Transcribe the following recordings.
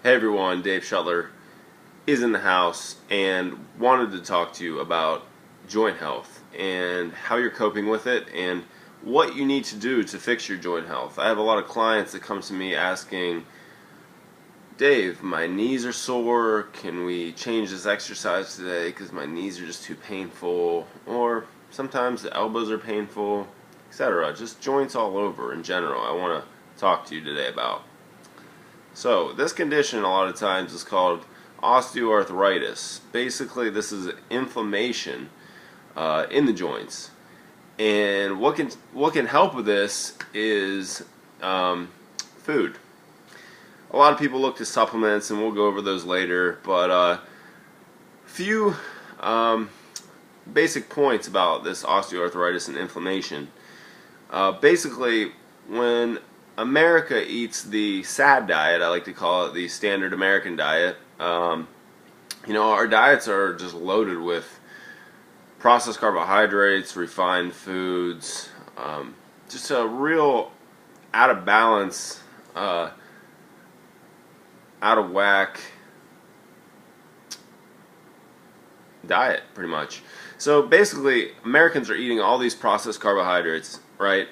Hey everyone, Dave Shuttler is in the house and wanted to talk to you about joint health and how you're coping with it and what you need to do to fix your joint health. I have a lot of clients that come to me asking, Dave, my knees are sore. Can we change this exercise today because my knees are just too painful? Or sometimes the elbows are painful, etc. Just joints all over in general. I want to talk to you today about. So, this condition a lot of times is called osteoarthritis. Basically, this is inflammation in the joints. And what can help with this is food. A lot of people look to supplements, and we'll go over those later. But few basic points about this osteoarthritis and inflammation. Basically, when America eats the SAD diet, I like to call it the standard American diet. Our diets are just loaded with processed carbohydrates, refined foods, just a real out of balance, out of whack diet, pretty much. So basically, Americans are eating all these processed carbohydrates, right?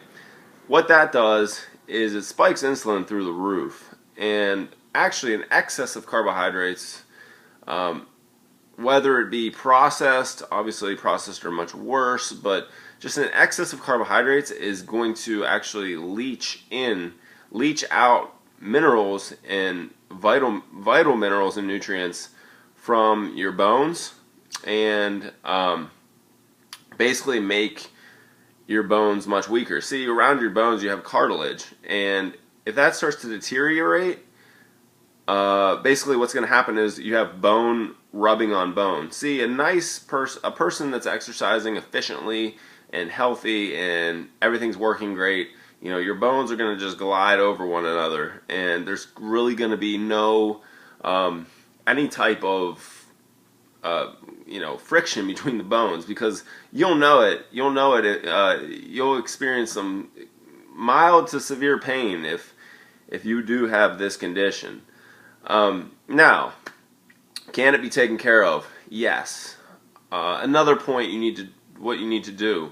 What that does is it spikes insulin through the roof. And actually, an excess of carbohydrates, whether it be processed, obviously processed are much worse, but just an excess of carbohydrates is going to actually leach out minerals and vital minerals and nutrients from your bones, and basically make your bones much weaker. See, around your bones you have cartilage, and if that starts to deteriorate, basically what's going to happen is you have bone rubbing on bone. See, a person that's exercising efficiently and healthy and everything's working great, your bones are going to just glide over one another, and there's really going to be no any type of friction between the bones, because you'll know it. You'll experience some mild to severe pain if you do have this condition. Now, can it be taken care of? Yes. Another point what you need to do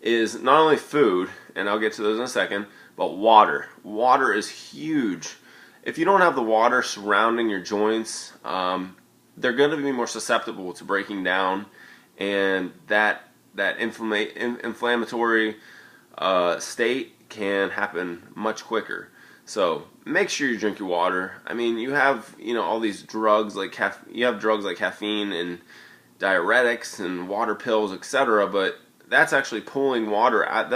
is not only food, and I'll get to those in a second, but water. Water is huge. If you don't have the water surrounding your joints, they're going to be more susceptible to breaking down, and that inflammatory state can happen much quicker. So make sure you drink your water. I mean, you have all these drugs like drugs like caffeine and diuretics and water pills, etc. But that's actually pulling water out.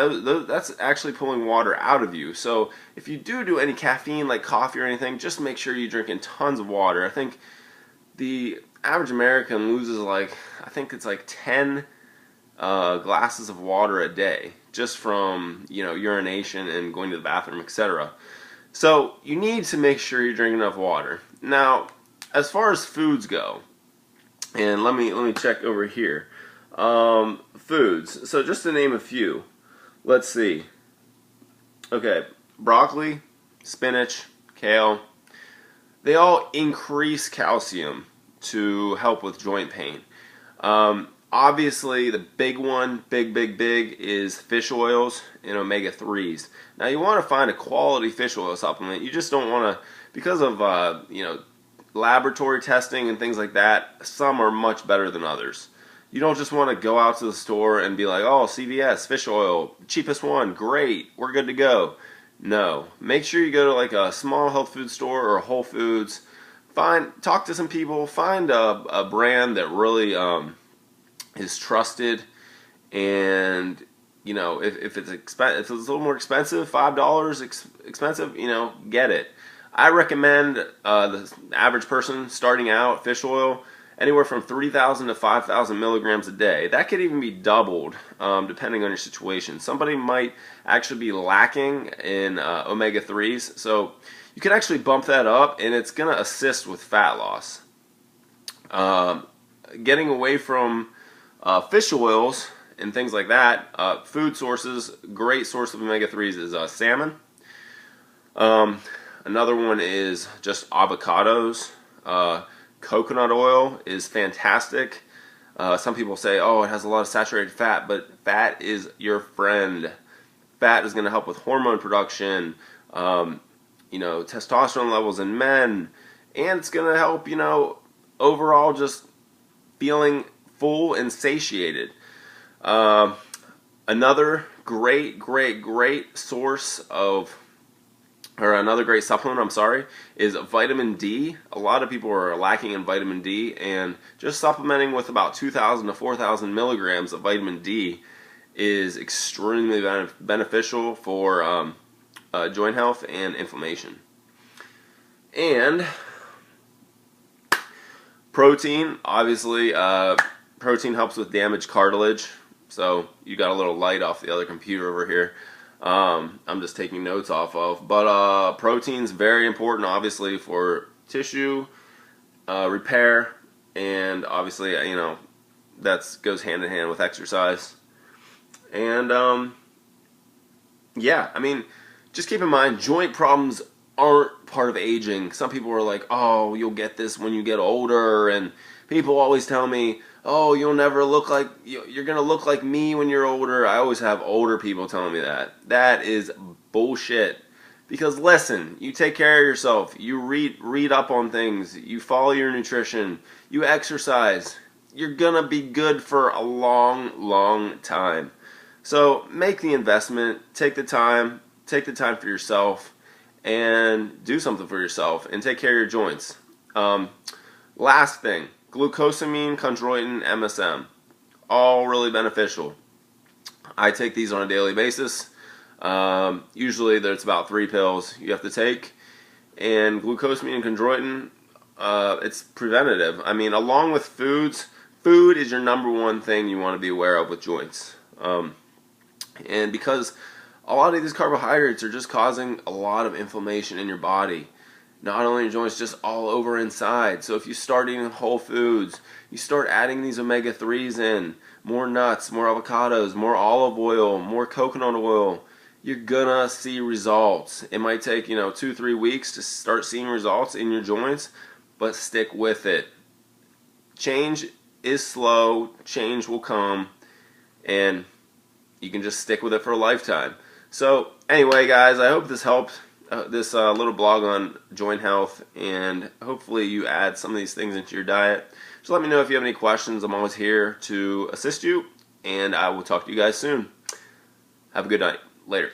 That's actually pulling water out of you. So if you do any caffeine like coffee or anything, just make sure you're drinking tons of water. I think the average American loses I think it's 10 glasses of water a day just from urination and going to the bathroom, etc. So you need to make sure you're drinking enough water. Now, as far as foods go, and let me check over here. Foods. So just to name a few, let's see. Okay, broccoli, spinach, kale. They all increase calcium to help with joint pain. Obviously, the big one, big, is fish oils and omega-3s. Now, you want to find a quality fish oil supplement. You just don't want to, because of laboratory testing and things like that, some are much better than others. You don't just want to go out to the store and be like, oh, CVS, fish oil, cheapest one, great, we're good to go. No. Make sure you go to a small health food store or a Whole Foods. Talk to some people, find a brand that really is trusted, and if it's if it's a little more expensive, $5 expensive, get it. I recommend the average person starting out fish oil anywhere from 3,000 to 5,000 milligrams a day. That could even be doubled depending on your situation. Somebody might actually be lacking in omega-3s, so you can actually bump that up, and it's going to assist with fat loss. Getting away from fish oils and things like that, food sources, great source of omega-3s is salmon. Another one is just avocados. Coconut oil is fantastic. Some people say, oh, it has a lot of saturated fat, but fat is your friend. Fat is going to help with hormone production, testosterone levels in men, and it's going to help, overall just feeling full and satiated. Another great source of, or another great supplement, is vitamin D. A lot of people are lacking in vitamin D, and just supplementing with about 2,000 to 4,000 milligrams of vitamin D is extremely beneficial for joint health and inflammation. And protein, obviously, protein helps with damaged cartilage. So you got a little light off the other computer over here. I'm just taking notes off of. But protein's very important, obviously, for tissue repair, and obviously, that goes hand in hand with exercise. And just keep in mind, joint problems aren't part of aging. Some people are like, oh, you'll get this when you get older, and people always tell me, oh, you'll never look like, you're going to look like me when you're older. I always have older people telling me that. That is bullshit. Because listen, you take care of yourself, you read up on things, you follow your nutrition, you exercise, you're going to be good for a long time. So make the investment, take the time for yourself, and do something for yourself, and take care of your joints. Last thing, glucosamine, chondroitin, MSM, all really beneficial. I take these on a daily basis. Usually there's about 3 pills you have to take, and glucosamine and chondroitin, it's preventative. I mean, along with food is your number one thing you want to be aware of with joints. And because a lot of these carbohydrates are just causing a lot of inflammation in your body. Not only in your joints, just all over inside. So if you start eating whole foods, you start adding these omega-3s in, more nuts, more avocados, more olive oil, more coconut oil, you're gonna see results. It might take, 2-3 weeks to start seeing results in your joints, but stick with it. Change is slow, change will come, and you can just stick with it for a lifetime. So anyway, guys, I hope this helped, this little blog on joint health, and hopefully you add some of these things into your diet. Just let me know if you have any questions. I'm always here to assist you, and I will talk to you guys soon. Have a good night. Later.